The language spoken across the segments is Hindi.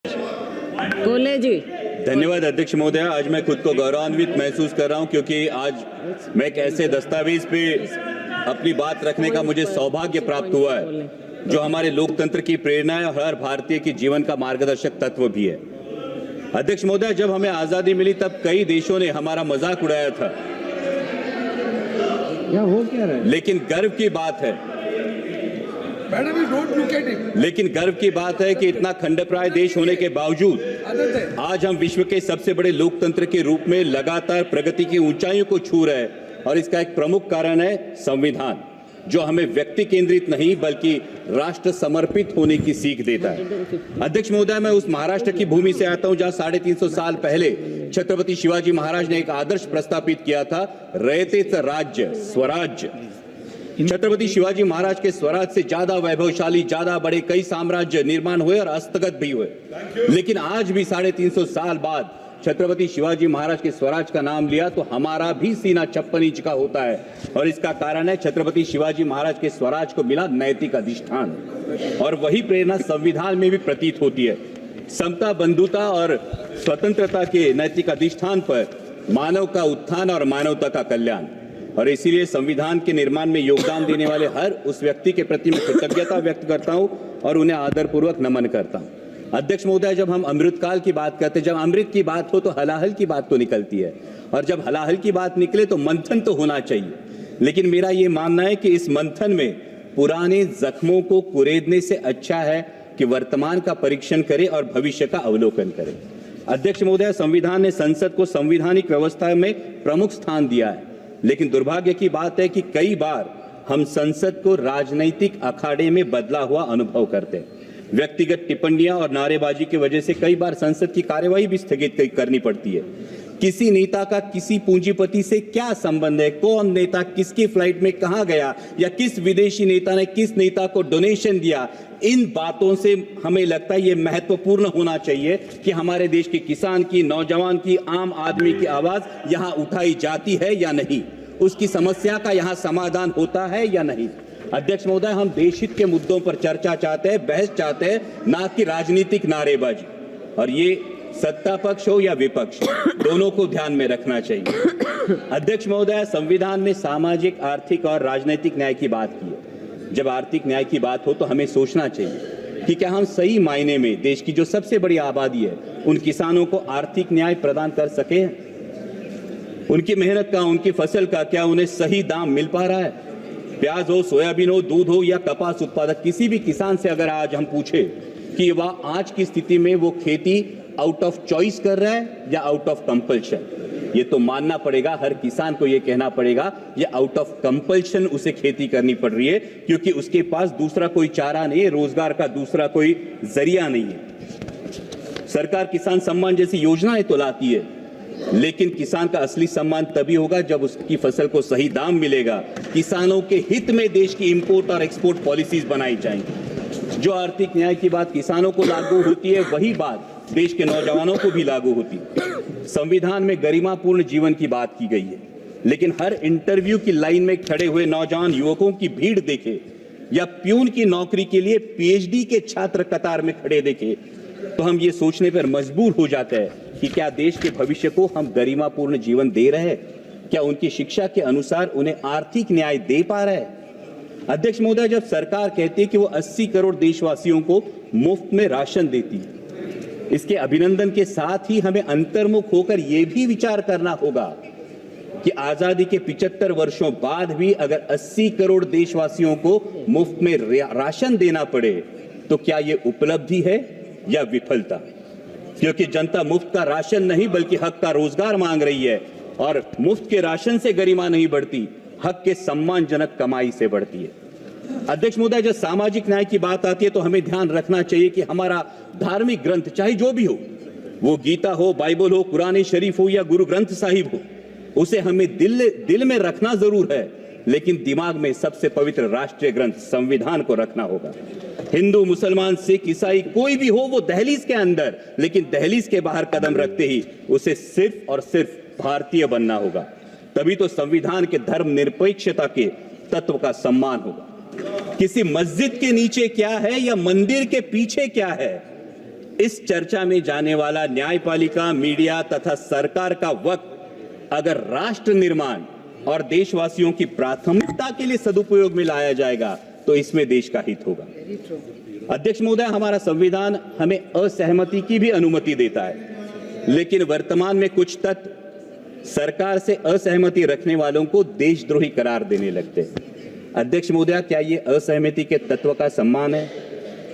कोले जी। धन्यवाद अध्यक्ष महोदय। आज मैं खुद को गौरवान्वित महसूस कर रहा हूं क्योंकि आज मैं एक ऐसे दस्तावेज पे अपनी बात रखने का मुझे सौभाग्य प्राप्त हुआ है जो हमारे लोकतंत्र की प्रेरणा है और हर भारतीय के जीवन का मार्गदर्शक तत्व भी है। अध्यक्ष महोदय, जब हमें आजादी मिली तब कई देशों ने हमारा मजाक उड़ाया था, हो क्या रहा है? लेकिन गर्व की बात है कि इतना खंडप्राय देश होने के बावजूद आज हम विश्व के सबसे बड़े लोकतंत्र के रूप में लगातार प्रगति की ऊंचाइयों को छू रहे हैं। और इसका एक प्रमुख कारण है संविधान, जो हमें व्यक्ति केंद्रित नहीं बल्कि राष्ट्र समर्पित होने की सीख देता है। अध्यक्ष महोदय, मैं उस महाराष्ट्र की भूमि से आता हूं जहां 350 साल पहले छत्रपति शिवाजी महाराज ने एक आदर्श प्रस्तापित किया था, रयतेच राज्य स्वराज्य। छत्रपति शिवाजी महाराज के स्वराज से ज्यादा वैभवशाली, ज्यादा बड़े कई साम्राज्य निर्माण हुए और हस्तगत भी हुए, लेकिन आज भी 350 साल बाद छत्रपति शिवाजी महाराज के स्वराज का नाम लिया तो हमारा भी सीना 56 इंच का होता है। और इसका कारण है छत्रपति शिवाजी महाराज के स्वराज को मिला नैतिक अधिष्ठान, और वही प्रेरणा संविधान में भी प्रतीत होती है। समता, बंधुता और स्वतंत्रता के नैतिक अधिष्ठान पर मानव का उत्थान और मानवता का कल्याण। और इसीलिए संविधान के निर्माण में योगदान देने वाले हर उस व्यक्ति के प्रति मैं कृतज्ञता व्यक्त करता हूं और उन्हें आदरपूर्वक नमन करता हूं। अध्यक्ष महोदय, जब हम अमृतकाल की बात करते हैं, जब अमृत की बात हो तो हलाहल की बात तो निकलती है, और जब हलाहल की बात निकले तो मंथन तो होना चाहिए। लेकिन मेरा ये मानना है कि इस मंथन में पुराने जख्मों को कुरेदने से अच्छा है कि वर्तमान का परीक्षण करें और भविष्य का अवलोकन करें। अध्यक्ष महोदय, संविधान ने संसद को संवैधानिक व्यवस्था में प्रमुख स्थान दिया है, लेकिन दुर्भाग्य की बात है कि कई बार हम संसद को राजनीतिक अखाड़े में बदला हुआ अनुभव करते हैं। व्यक्तिगत टिप्पणियां और नारेबाजी की वजह से कई बार संसद की कार्यवाही भी स्थगित करनी पड़ती है। किसी नेता का किसी पूंजीपति से क्या संबंध है, कौन नेता किसकी फ्लाइट में कहां गया, या किस विदेशी नेता ने किस नेता को डोनेशन दिया, इन बातों से हमें लगता है ये महत्वपूर्ण होना चाहिए कि हमारे देश के किसान की, नौजवान की, आम आदमी की आवाज यहां उठाई जाती है या नहीं, उसकी समस्या का यहां समाधान होता है या नहीं। अध्यक्ष महोदय, हम देश हित के मुद्दों पर चर्चा चाहते हैं, बहस चाहते हैं, ना कि राजनीतिक नारेबाजी। और ये सत्ता पक्ष हो या विपक्ष, दोनों को ध्यान में रखना चाहिए। अध्यक्ष महोदय, संविधान में सामाजिक, आर्थिक और राजनीतिक न्याय की बात की है। जब आर्थिक न्याय की बात हो तो हमें सोचना चाहिए कि क्या हम सही मायने में देश की जो सबसे बड़ी आबादी है उन किसानों को आर्थिक न्याय प्रदान कर सके। उनकी मेहनत का, उनकी फसल का क्या उन्हें सही दाम मिल पा रहा है। प्याज हो, सोयाबीन हो, दूध हो या कपास उत्पादक किसी भी किसान से अगर आज हम पूछे कि वह आज की स्थिति में वो खेती आउट ऑफ चॉइस कर रहा है या आउट ऑफ कंपल्शन, ये तो मानना पड़ेगा, हर किसान को ये कहना पड़ेगा ये आउट ऑफ कंपल्शन उसे खेती करनी पड़ रही है, क्योंकि उसके पास दूसरा कोई चारा नहीं है, रोजगार का दूसरा कोई जरिया नहीं है। सरकार किसान सम्मान जैसी योजनाएं तो लाती है, लेकिन किसान का असली सम्मान तभी होगा जब उसकी फसल को सही दाम मिलेगा। किसानों के हित में देश की इंपोर्ट और एक्सपोर्ट पॉलिसीज बनाई जाएंगी। जो आर्थिक न्याय की बात किसानों को लागू होती है, वही बात देश के नौजवानों को भी लागू होती है। संविधान में गरिमापूर्ण जीवन की बात की गई है, लेकिन हर इंटरव्यू की लाइन में खड़े हुए नौजवान युवकों की भीड़ देखे या प्यून की नौकरी के लिए पीएचडी के छात्र कतार में खड़े देखे तो हम ये सोचने पर मजबूर हो जाते हैं कि क्या देश के भविष्य को हम गरिमापूर्ण जीवन दे रहे हैं, क्या उनकी शिक्षा के अनुसार उन्हें आर्थिक न्याय दे पा रहे हैं। अध्यक्ष महोदय, जब सरकार कहती है कि वो 80 करोड़ देशवासियों को मुफ्त में राशन देती है, इसके अभिनंदन के साथ ही हमें अंतर्मुख होकर यह भी विचार करना होगा कि आजादी के 75 वर्षों बाद भी अगर 80 करोड़ देशवासियों को मुफ्त में राशन देना पड़े तो क्या यह उपलब्धि है या विफलता। क्योंकि जनता मुफ्त का राशन नहीं बल्कि हक का रोजगार मांग रही है, और मुफ्त के राशन से गरिमा नहीं बढ़ती, हक के सम्मानजनक कमाई से बढ़ती है। अध्यक्ष महोदय, जब सामाजिक न्याय की बात आती है तो हमें ध्यान रखना चाहिए कि हमारा धार्मिक ग्रंथ चाहे जो भी हो, वो गीता हो, बाइबल हो, कुरान शरीफ हो या गुरु ग्रंथ साहिब हो, उसे हमें दिल में रखना जरूर है, लेकिन दिमाग में सबसे पवित्र राष्ट्रीय ग्रंथ संविधान को रखना होगा। हिंदू, मुसलमान, सिख, ईसाई कोई भी हो, वो दहलीज के अंदर, लेकिन दहलीज के बाहर कदम रखते ही उसे सिर्फ और सिर्फ भारतीय बनना होगा। तभी तो संविधान के धर्मनिरपेक्षता के तत्व का सम्मान होगा। किसी मस्जिद के नीचे क्या है या मंदिर के पीछे क्या है, इस चर्चा में जाने वाला न्यायपालिका, मीडिया तथा सरकार का वक्त अगर राष्ट्र निर्माण और देशवासियों की प्राथमिकता के लिए सदुपयोग में लाया जाएगा तो इसमें देश का हित होगा। अध्यक्ष महोदय, हमारा संविधान हमें असहमति की भी अनुमति देता है, लेकिन वर्तमान में कुछ तत्व सरकार से असहमति रखने वालों को देशद्रोही करार देने लगते हैं। अध्यक्ष महोदय, क्या ये असहमति के तत्व का सम्मान है?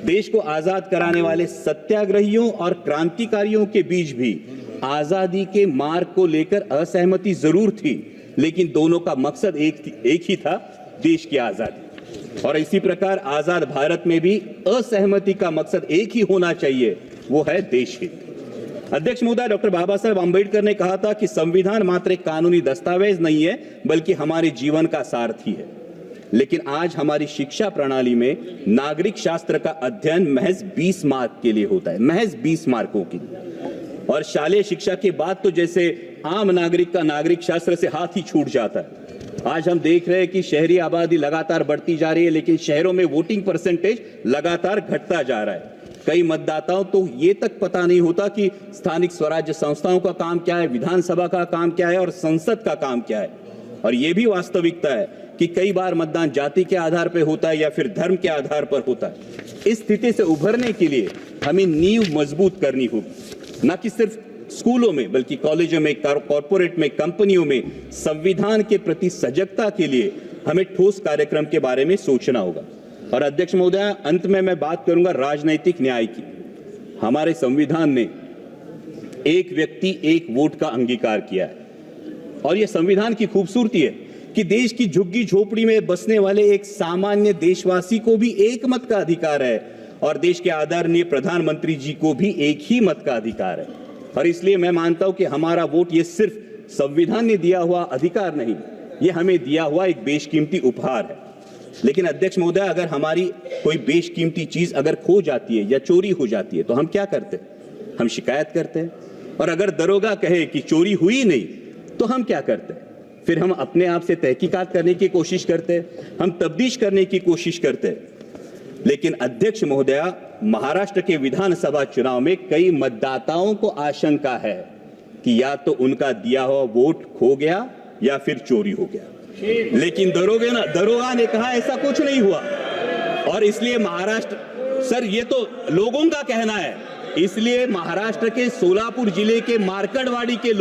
देश को आजाद कराने वाले सत्याग्रहियों और क्रांतिकारियों के बीच भी आजादी के मार्ग को लेकर असहमति जरूर थी, लेकिन दोनों का मकसद एक ही था, देश की आजादी। और इसी प्रकार आजाद भारत में भी असहमति का मकसद एक ही होना चाहिए, वो है देश हित। अध्यक्ष महोदय, डॉक्टर बाबा साहेब आंबेडकर ने कहा था कि संविधान मात्र एक कानूनी दस्तावेज नहीं है, बल्कि हमारे जीवन का सारथी है। लेकिन आज हमारी शिक्षा प्रणाली में नागरिक शास्त्र का अध्ययन महज 20 मार्क के लिए होता है, महज 20 मार्कों की। और शालेय शिक्षा के बाद तो जैसे आम नागरिक का नागरिक शास्त्र से हाथ ही छूट जाता है। आज हम देख रहे हैं कि शहरी आबादी लगातार बढ़ती जा रही है, लेकिन शहरों में वोटिंग परसेंटेज लगातार घटता जा रहा है। कई मतदाताओं तो ये तक पता नहीं होता कि स्थानिक स्वराज्य संस्थाओं का काम क्या है, विधानसभा का काम क्या है और संसद का काम क्या है। और ये भी वास्तविकता है कि कई बार मतदान जाति के आधार पर होता है या फिर धर्म के आधार पर होता है। इस स्थिति से उभरने के लिए हमें नींव मजबूत करनी होगी, न कि सिर्फ स्कूलों में बल्कि कॉलेजों में, कॉर्पोरेट में, कंपनियों में संविधान के प्रति सजगता के लिए हमें ठोस कार्यक्रम के बारे में सोचना होगा। और अध्यक्ष महोदय, अंत में मैं बात करूंगा राजनीतिक न्याय की। हमारे संविधान ने एक व्यक्ति एक वोट का अंगीकार किया है, और यह संविधान की खूबसूरती है कि देश की झुग्गी झोपड़ी में बसने वाले एक सामान्य देशवासी को भी एक मत का अधिकार है, और देश के आदरणीय प्रधानमंत्री जी को भी एक ही मत का अधिकार है। और इसलिए मैं मानता हूं कि हमारा वोट ये सिर्फ संविधान ने दिया हुआ अधिकार नहीं, ये हमें दिया हुआ एक बेशकीमती उपहार है। लेकिन अध्यक्ष महोदय, अगर हमारी कोई बेशकीमती चीज अगर खो जाती है या चोरी हो जाती है तो हम क्या करते हैं? हम शिकायत करते हैं। और अगर दरोगा कहे कि चोरी हुई नहीं तो हम क्या करते हैं? फिर हम अपने आप से तहकीकात करने की कोशिश करते हैं, हम तफ्तीश करने की कोशिश करते हैं। लेकिन अध्यक्ष महोदया, महाराष्ट्र के विधानसभा चुनाव में कई मतदाताओं को आशंका है कि या तो उनका दिया हुआ वोट खो गया या फिर चोरी हो गया। लेकिन दरोगा ने कहा ऐसा कुछ नहीं हुआ। और इसलिए महाराष्ट्र, सर ये तो लोगों का कहना है, इसलिए महाराष्ट्र के सोलापुर जिले के मार्कड़वाड़ी के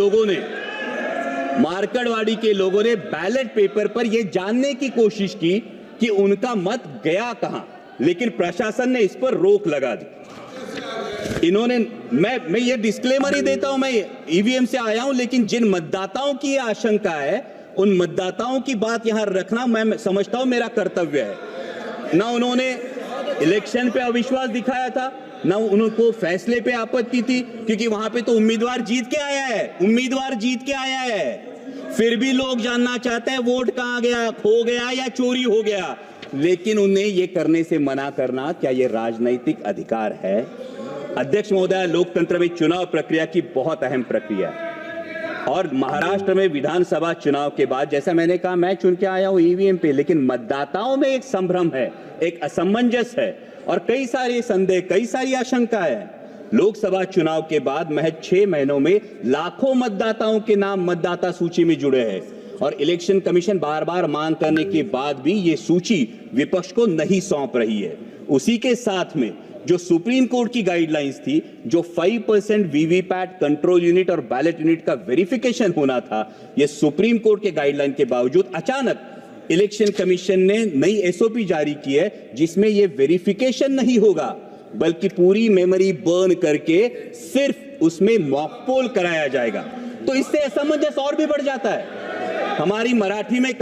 लोगों ने बैलेट पेपर पर यह जानने की कोशिश की कि उनका मत गया कहां, लेकिन प्रशासन ने इस पर रोक लगा दी। इन्होंने, मैं ये डिस्क्लेमर ही देता हूं, मैं ईवीएम से आया हूं, लेकिन जिन मतदाताओं की ये आशंका है उन मतदाताओं की बात यहां रखना मैं समझता हूं मेरा कर्तव्य है। ना उन्होंने इलेक्शन पे अविश्वास दिखाया था, ना उनको फैसले पे आपत्ति थी, क्योंकि वहां पे तो उम्मीदवार जीत के आया है। फिर भी लोग जानना चाहते हैं वोट कहां गया, खो गया या चोरी हो गया। लेकिन उन्हें ये करने से मना करना, क्या ये राजनीतिक अधिकार है? अध्यक्ष महोदय, लोकतंत्र में चुनाव प्रक्रिया की बहुत अहम प्रक्रिया है। और महाराष्ट्र में विधानसभा चुनाव के बाद, जैसा मैंने कहा, मैं चुन के आया हूं ईवीएम पे, लेकिन मतदाताओं में एक संभ्रम है, एक असमंजस है और कई सारे संदेह, कई सारी आशंकाएं हैं। लोकसभा चुनाव के बाद महज 6 महीनों में लाखों मतदाताओं के नाम मतदाता सूची में जुड़े हैं, और इलेक्शन कमीशन बार बार मांग करने के बाद भी ये सूची विपक्ष को नहीं सौंप रही है। उसी के साथ में जो सुप्रीम कोर्ट की गाइडलाइंस थी, जो 5% वीवीपैट कंट्रोल यूनिट और बैलेट यूनिट का वेरिफिकेशन होना था, ये सुप्रीम कोर्ट के गाइडलाइन के बावजूद अचानक इलेक्शन कमीशन ने नई एसओपी जारी की है, जिसमें ये वेरिफिकेशन नहीं होगा, बल्कि पूरी मेमोरी बर्न करके सिर्फ उसमें मॉक पोल कराया जाएगा। तो इससे असमंजस और भी बढ़ जाता है। हमारी मराठी में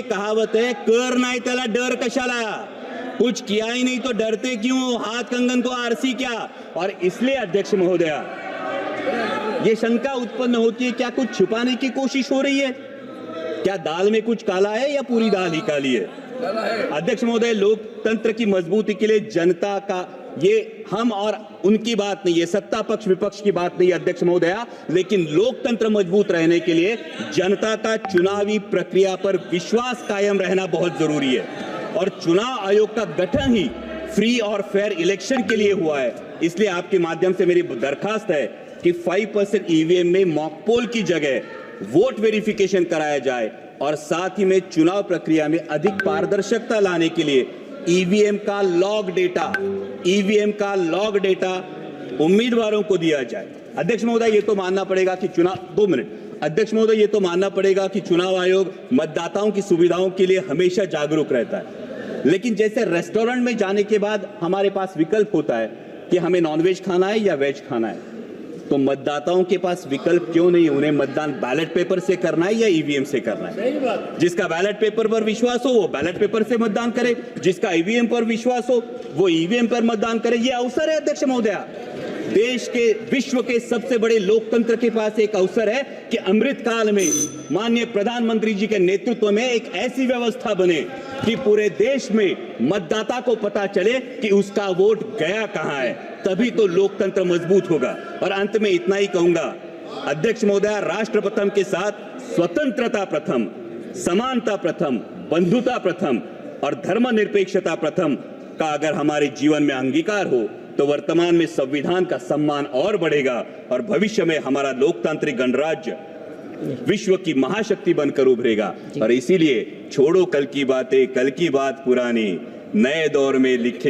कहावत है, कर नाही त्याला डर कशाला, कुछ किया ही नहीं तो डरते क्यों, हाथ कंगन को आरसी क्या। और इसलिए अध्यक्ष महोदया, ये शंका उत्पन्न होती है, क्या कुछ छुपाने की कोशिश हो रही है? क्या दाल में कुछ काला है या पूरी दाल ही काली है? अध्यक्ष महोदय, लोकतंत्र की मजबूती के लिए जनता का, ये हम और उनकी बात नहीं, ये सत्ता पक्ष विपक्ष की बात नहीं अध्यक्ष महोदया, लेकिन लोकतंत्र मजबूत रहने के लिए जनता का चुनावी प्रक्रिया पर विश्वास कायम रहना बहुत जरूरी है। और चुनाव आयोग का गठन ही फ्री और फेयर इलेक्शन के लिए हुआ है। इसलिए आपके माध्यम से मेरी दरखास्त है कि 5% ईवीएम में मॉकपोल की जगह वोट वेरिफिकेशन कराया जाए और साथ ही में चुनाव प्रक्रिया में अधिक पारदर्शिता लाने के लिए ईवीएम का लॉग डेटा उम्मीदवारों को दिया जाए। अध्यक्ष महोदय, ये तो मानना पड़ेगा कि अध्यक्ष महोदय, ये तो मानना पड़ेगा कि चुनाव आयोग मतदाताओं की सुविधाओं के लिए हमेशा जागरूक रहता है, लेकिन जैसे रेस्टोरेंट में जाने के बाद हमारे पास विकल्प होता है कि हमें नॉनवेज खाना है या वेज खाना है, तो मतदाताओं के पास विकल्प क्यों नहीं? उन्हें मतदान बैलेट पेपर से करना है या ईवीएम से करना है? जिसका बैलेट पेपर पर विश्वास हो वो बैलेट पेपर से मतदान करे, जिसका ईवीएम पर विश्वास हो वो ईवीएम पर मतदान करे। ये अवसर है अध्यक्ष महोदय, देश के विश्व के सबसे बड़े लोकतंत्र के पास एक अवसर है कि अमृत काल में माननीय प्रधानमंत्री जी के नेतृत्व में एक ऐसी व्यवस्था बने कि पूरे देश में मतदाता को पता चले कि उसका वोट गया कहां है, तभी तो लोकतंत्र मजबूत होगा। और अंत में इतना ही कहूंगा अध्यक्ष महोदय, राष्ट्र प्रथम के साथ स्वतंत्रता प्रथम, समानता प्रथम, बंधुता प्रथम और धर्मनिरपेक्षता प्रथम का अगर हमारे जीवन में अंगीकार हो तो वर्तमान में संविधान का सम्मान और बढ़ेगा और भविष्य में हमारा लोकतांत्रिक गणराज्य विश्व की महाशक्ति बनकर उभरेगा। और इसीलिए छोड़ो कल की बातें, कल की बात पुरानी, नए दौर में लिखे